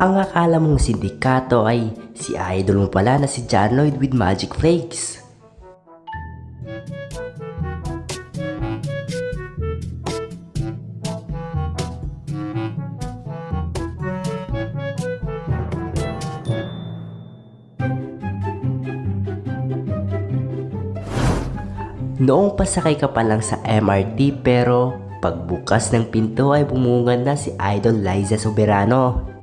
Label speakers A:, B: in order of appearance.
A: Ang akala mong sindikato ay si idol mo pala na si John Lloyd with Magic Flakes. Noong pasakay ka pa lang sa MRT pero pagbukas ng pinto ay bumungad na si Idol Liza Soberano.